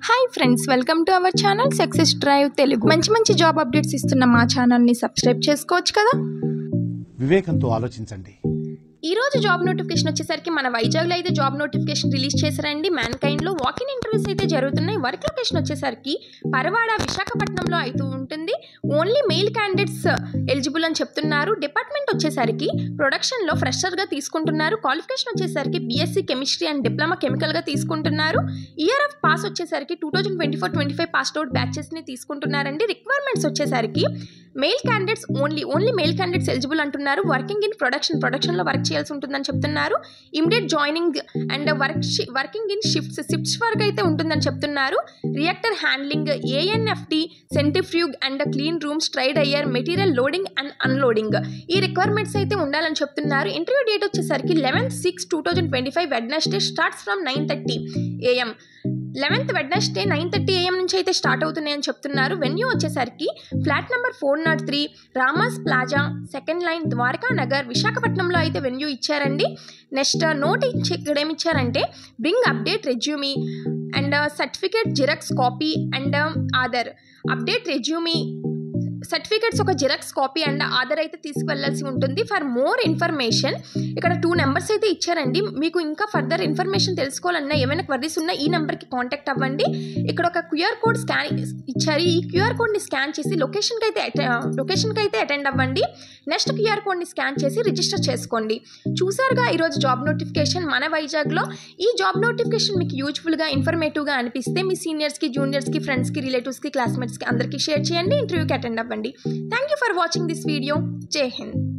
Hi friends, welcome to our channel success drive Telugu. మంచి job updates ఇస్తున్న మా ఛానల్ని సబ్స్క్రైబ్ చేసుకోవచ్చు కదా. వివేకంతో ఆలోచించండి. ఈ రోజు జాబ్ నోటిఫికేషన్ వచ్చేసరికి మన వైజాగ్లో అయితే జాబ్ నోటిఫికేషన్ రిలీజ్ చేశారండి. మ్యాన్కైండ్లో వాకిన్ ఇంటర్వ్యూస్ అయితే జరుగుతున్నాయి. వర్క్ లొకేషన్ వచ్చేసరికి పరవాడ విశాఖపట్నంలో అయితే ఉంటుంది. ఓన్లీ మెయిల్ క్యాండిడేట్స్ ఎలిజిబుల్ అని చెప్తున్నారు. డిపార్ట్మెంట్ వచ్చేసరికి ప్రొడక్షన్లో ఫ్రెషర్గా తీసుకుంటున్నారు. క్వాలిఫికేషన్ వచ్చేసరికి బీఎస్సీ కెమిస్ట్రీ అండ్ డిప్లొమా కెమికల్గా తీసుకుంటున్నారు. ఇయర్ ఆఫ్ పాస్ వచ్చేసరికి 2024-25 పాస్డ్ అవుట్ బ్యాచెస్ని తీసుకుంటున్నారండి. రిక్వైర్మెంట్స్ వచ్చేసరికి male candidates only male candidates eligible అంటున్నారు. వర్కింగ్ ఇన్ ప్రొడక్షన్లో వర్క్ చేయాల్సి ఉంటుందని చెప్తున్నారు. Immediate joining and working in shifts work అయితే ఉంటుందని చెప్తున్నారు. Reactor handling, ANFD, centrifuge and clean rooms, tray dryer, material loading and unloading ఈ రిక్వైర్మెంట్స్ అయితే ఉండాలని చెప్తున్నారు. ఇంటర్వ్యూ డేట్ వచ్చేసరికి 11/6/2025 Wednesday starts from 9:30 AM. 11th Wednesday 9:30 AM నుంచి అయితే స్టార్ట్ అవుతున్నాయని చెప్తున్నారు. వెన్యూ వచ్చేసరికి flat number 403 Rama's plaza, second line, Dwaraka Nagar, విశాఖపట్నంలో అయితే వెన్యూ ఇచ్చారండి. నెక్స్ట్ నోట్ ఇక్కడ ఏమి ఇచ్చారంటే bring update resume and certificate xerox copy and Aadhaar. Update resume certificates ఒక జిరాక్స్ కాపీ అండ్ ఆధార్ అయితే తీసుకువెళ్లాల్సి ఉంటుంది. ఫర్ మోర్ ఇన్ఫర్మేషన్ ఇక్కడ 2 నెంబర్స్ అయితే ఇచ్చారండి. మీకు ఇంకా ఫర్దర్ ఇన్ఫర్మేషన్ తెలుసుకోవాలన్నా, ఏమైనా క్వరీస్ ఉన్నా ఈ నెంబర్కి కాంటాక్ట్ అవ్వండి. ఇక్కడ ఒక క్యూఆర్ కోడ్ స్కాన్ ఇచ్చారు. ఈ క్యూఆర్ కోడ్ని స్కాన్ చేసి లొకేషన్కి అయితే అటెండ్ అవ్వండి. నెక్స్ట్ క్యూఆర్ కోడ్ని స్కాన్ చేసి రిజిస్టర్ చేసుకోండి. చూసారుగా ఈరోజు జాబ్ నోటిఫికేషన్ మన వైజాగ్లో. ఈ జాబ్ నోటిఫికేషన్ మీకు యూజ్ఫుల్గా, ఇన్ఫర్మేటివ్గా అనిపిస్తే మీ సీనియర్స్కి, జూనియర్స్కి, ఫ్రెండ్స్కి, రిలేటివ్స్కి, క్లాస్మేట్స్కి అందరికీ షేర్ చేయండి. ఇంటర్వ్యూకి అటెండ్ అవ్వండి. Thank you for watching this video. Jai Hind.